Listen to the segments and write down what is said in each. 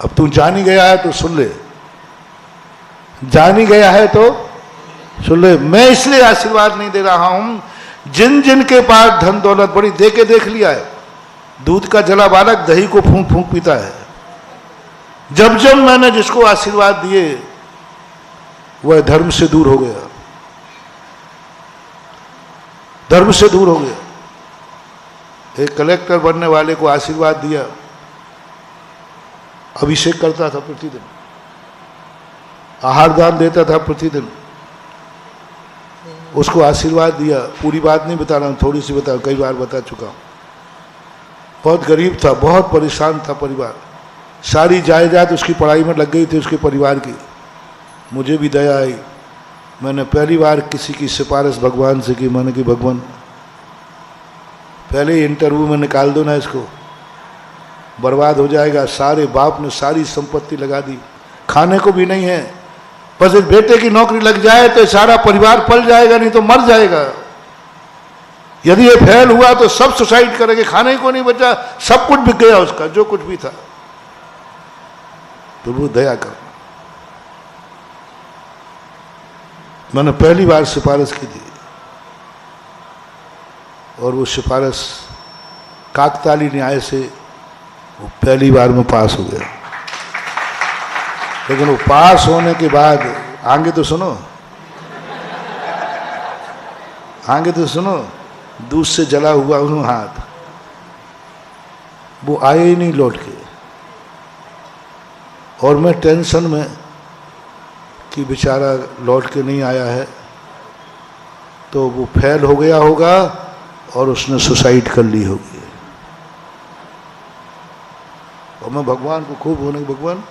अब तू जान ही गया है तो सुन ले, जान ही गया है तो सुन ले। मैं इसलिए आशीर्वाद नहीं दे रहा हूं, जिन जिन के पास धन दौलत बड़ी दे के देख लिया है, दूध का जला बालक दही को फूंक फूंक पीता है। जब जब मैंने जिसको आशीर्वाद दिए वह धर्म से दूर हो गया, धर्म से दूर हो गया। एक कलेक्टर बनने वाले को आशीर्वाद दिया, अभिषेक करता था प्रतिदिन, आहार दान देता था प्रतिदिन, उसको आशीर्वाद दिया। पूरी बात नहीं बता रहा हूं, थोड़ी सी बता, कई बार बता चुका हूं। बहुत गरीब था, बहुत परेशान था परिवार, सारी जायदाद उसकी पढ़ाई में लग गई थी उसके परिवार की। मुझे भी दया आई, मैंने पहली बार किसी की सिफारिश भगवान से की। मैंने कि भगवान पहले इंटरव्यू में निकाल दो ना, इसको बर्बाद हो जाएगा। सारे बाप ने सारी संपत्ति लगा दी, खाने को भी नहीं है, बस एक बेटे की नौकरी लग जाए तो सारा परिवार पल जाएगा, नहीं तो मर जाएगा। यदि ये फेल हुआ तो सब सुसाइड करेंगे, खाने को नहीं बचा, सब कुछ बिक गया उसका, जो कुछ भी था। तो वो दया कर, मैंने पहली बार सिफारिश की थी और वो सिफारिश काकताली न्याय से वो पहली बार में पास हो गया। लेकिन वो पास होने के बाद आगे तो सुनो, आगे तो सुनो, दूध से जला हुआ उन्होंने हाथ, वो आए ही नहीं लौट के। और मैं टेंशन में कि बेचारा लौट के नहीं आया है, तो वो फेल हो गया होगा और उसने सुसाइड कर ली होगी। और मैं भगवान को खूब होने, भगवान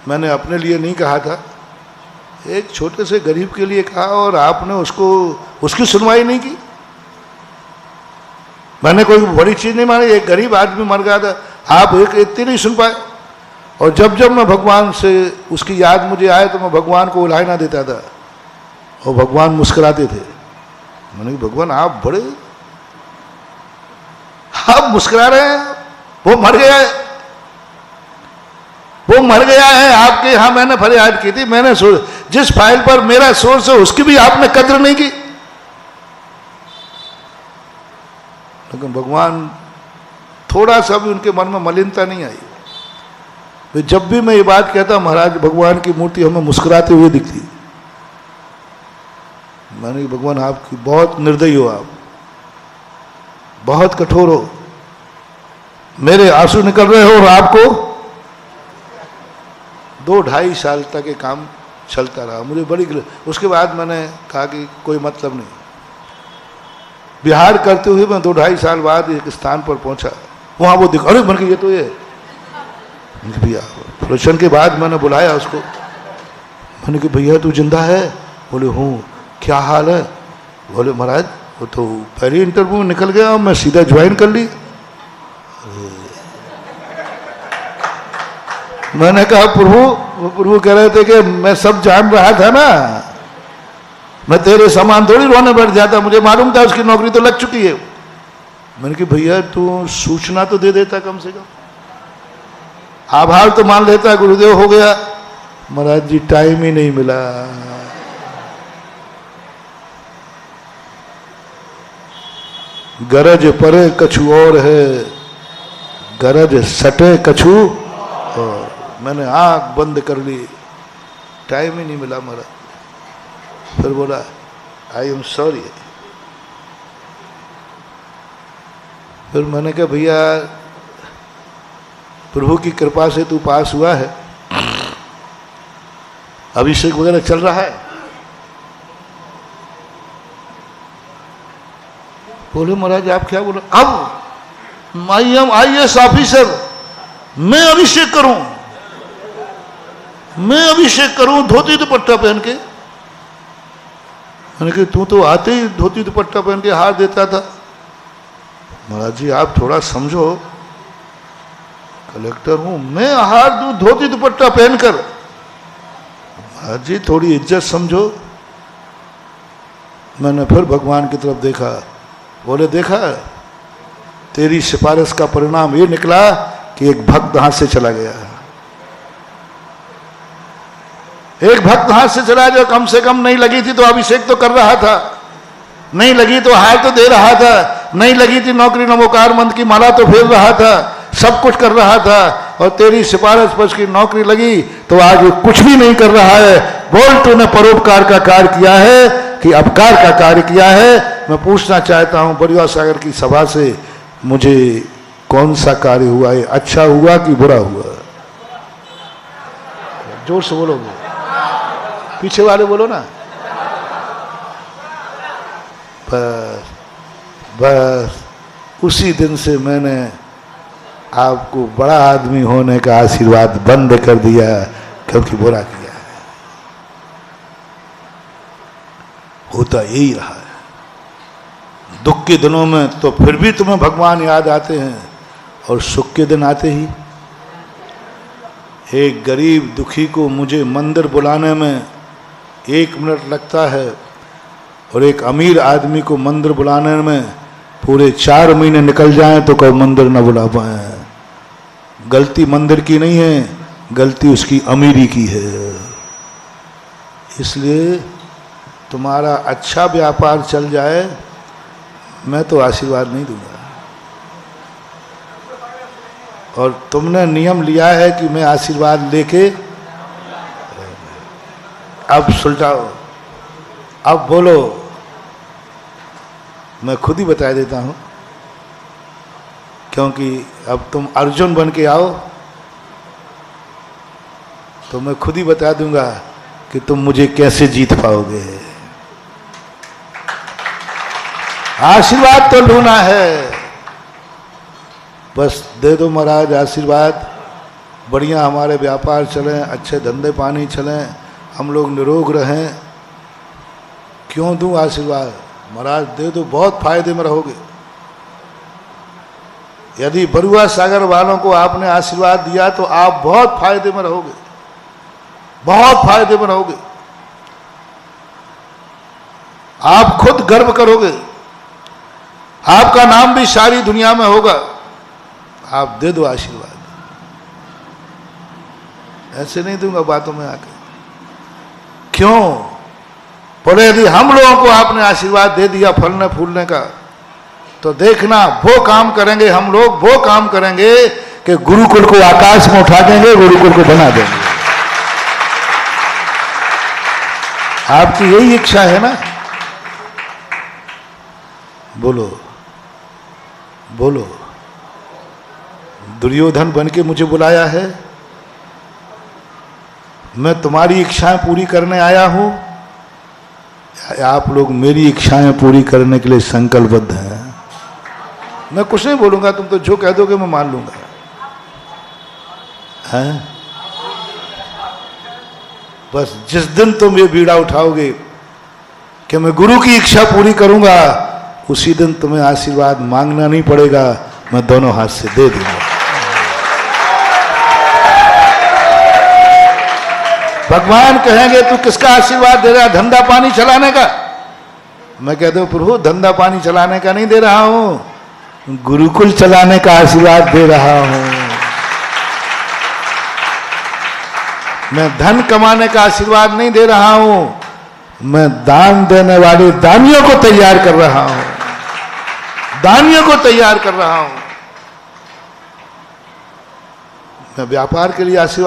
मैंने अपने लिए नहीं कहा था, एक छोटे से गरीब के लिए कहा और आपने उसको, उसकी सुनवाई नहीं की। मैंने कोई बड़ी चीज नहीं मानी, एक गरीब आदमी मर गया था, आप एक इतनी नहीं सुन पाए। और जब जब मैं भगवान से उसकी याद मुझे आए तो मैं भगवान को उलाय ना देता था और भगवान मुस्कुराते थे। मैंने कहा भगवान आप बड़े, आप मुस्कुरा रहे हैं, वो मर गया है, वो मर गया है आपके यहाँ। मैंने फरियाद की थी, मैंने जिस फाइल पर मेरा सोर्स है उसकी भी आपने कद्र नहीं की। लेकिन भगवान थोड़ा सा भी उनके मन में मलिनता नहीं आई। तो जब भी मैं ये बात कहता, महाराज भगवान की मूर्ति हमें मुस्कुराते हुए दिखती। मैंने कहा भगवान आपकी बहुत निर्दयी हो, आप बहुत कठोर हो, मेरे आंसू निकल रहे हो और आपको 2-2.5 साल तक ये काम चलता रहा। मुझे बड़ी, उसके बाद मैंने कहा कि कोई मतलब नहीं। बिहार करते हुए मैं 2-2.5 साल बाद एक स्थान पर पहुंचा, वहां वो दिखा, अरे मन के ये तो ये भैया। प्रवचन के बाद मैंने बुलाया उसको, मैंने कहा भैया तू जिंदा है? बोले हूँ। क्या हाल है? बोले महाराज वो तो पहले इंटरव्यू में निकल गया, मैं सीधा ज्वाइन कर ली। मैंने कहा प्रभु कह रहे थे कि मैं सब जान रहा था ना, मैं तेरे सामान थोड़ी रोने बैठ जाता, मुझे मालूम था उसकी नौकरी तो लग चुकी है। मैंने कहा भैया तू सूचना तो दे देता, कम से कम आभार तो मान लेता, गुरुदेव हो गया। महाराज जी टाइम ही नहीं मिला। गरज परे कछु और है, गरज सटे कछु और। मैंने आंख बंद कर ली, टाइम ही नहीं मिला महाराज। फिर बोला आई एम सॉरी। फिर मैंने कहा भैया प्रभु की कृपा से तू पास हुआ है, अभिषेक वगैरह चल रहा है? बोले महाराज आप क्या बोल रहे? अब आई एम IAS ऑफिसर, मैं अभिषेक करूं, मैं अभिषेक करूं धोती दुपट्टा पहन के? मैंने कहा तू तो आते ही धोती दुपट्टा पहन के हार देता था। महाराज जी आप थोड़ा समझो, कलेक्टर हूं मैं, हार दूं धोती दुपट्टा पहनकर? महाराज जी थोड़ी इज्जत समझो। मैंने फिर भगवान की तरफ देखा, बोले देखा तेरी सिफारिश का परिणाम ये निकला कि एक भक्त हाथ से चला गया। एक भक्त हाथ से चला जो कम से कम नहीं लगी थी तो अभिषेक तो कर रहा था, नहीं लगी तो हार तो दे रहा था, नहीं लगी थी नौकरी नमोकार मंत्र की माला तो फेर रहा था, सब कुछ कर रहा था, और तेरी सिफारिश पर उसकी नौकरी लगी तो आज वो कुछ भी नहीं कर रहा है। बोल तूने परोपकार का कार्य किया है कि अपकार का कार्य किया है? मैं पूछना चाहता हूं बरुआ सागर की सभा से, मुझे कौन सा कार्य हुआ है? अच्छा हुआ कि बुरा हुआ? जोर से बोलोगे, पीछे वाले बोलो ना। बस उसी दिन से मैंने आपको बड़ा आदमी होने का आशीर्वाद बंद कर दिया, क्योंकि बुरा किया है। होता यही रहा है। दुख के दिनों में तो फिर भी तुम्हें भगवान याद आते हैं, और सुख के दिन आते ही एक गरीब दुखी को मुझे मंदिर बुलाने में 1 मिनट लगता है, और एक अमीर आदमी को मंदिर बुलाने में पूरे 4 महीने निकल जाएं तो कोई मंदिर न बुला पाए। गलती मंदिर की नहीं है, गलती उसकी अमीरी की है। इसलिए तुम्हारा अच्छा व्यापार चल जाए, मैं तो आशीर्वाद नहीं दूंगा। और तुमने नियम लिया है कि मैं आशीर्वाद लेके, अब सुलझाओ, अब बोलो। मैं खुद ही बता देता हूं, क्योंकि अब तुम अर्जुन बन के आओ तो मैं खुद ही बता दूंगा कि तुम मुझे कैसे जीत पाओगे। आशीर्वाद तो लूना है, बस दे दो महाराज आशीर्वाद, बढ़िया हमारे व्यापार चलें, अच्छे धंधे पानी चलें, हम लोग निरोग रहें। क्यों दूं आशीर्वाद? महाराज दे दो, बहुत फायदे में रहोगे। यदि बरुआ सागर वालों को आपने आशीर्वाद दिया तो आप बहुत फायदे में रहोगे, बहुत फायदे में रहोगे। आप खुद गर्व करोगे, आपका नाम भी सारी दुनिया में होगा। आप दे दो आशीर्वाद, ऐसे नहीं दूंगा बातों में आके। क्यों? बोले यदि हम लोगों को आपने आशीर्वाद दे दिया फलने फूलने का, तो देखना वो काम करेंगे, हम लोग वो काम करेंगे कि गुरुकुल को आकाश में उठा देंगे, गुरुकुल को बना देंगे। आपकी यही इच्छा है ना? बोलो बोलो। दुर्योधन बन के मुझे बुलाया है, मैं तुम्हारी इच्छाएं पूरी करने आया हूं, आप लोग मेरी इच्छाएं पूरी करने के लिए संकल्पबद्ध हैं। मैं कुछ नहीं बोलूंगा, तुम तो जो कह दोगे मैं मान लूंगा। हैं? बस जिस दिन तुम ये बीड़ा उठाओगे कि मैं गुरु की इच्छा पूरी करूंगा, उसी दिन तुम्हें आशीर्वाद मांगना नहीं पड़ेगा, मैं दोनों हाथ से दे दूंगा। भगवान कहेंगे तू किसका आशीर्वाद दे रहा है? धंधा पानी चलाने का? मैं कहता हूं प्रभु धंधा पानी चलाने का नहीं दे रहा हूं, गुरुकुल चलाने का आशीर्वाद दे रहा हूं। मैं धन कमाने का आशीर्वाद नहीं दे रहा हूं, मैं दान देने वाले दानियों को तैयार कर रहा हूं, दानियों को तैयार कर रहा हूं। मैं व्यापार के लिए आशीर्वाद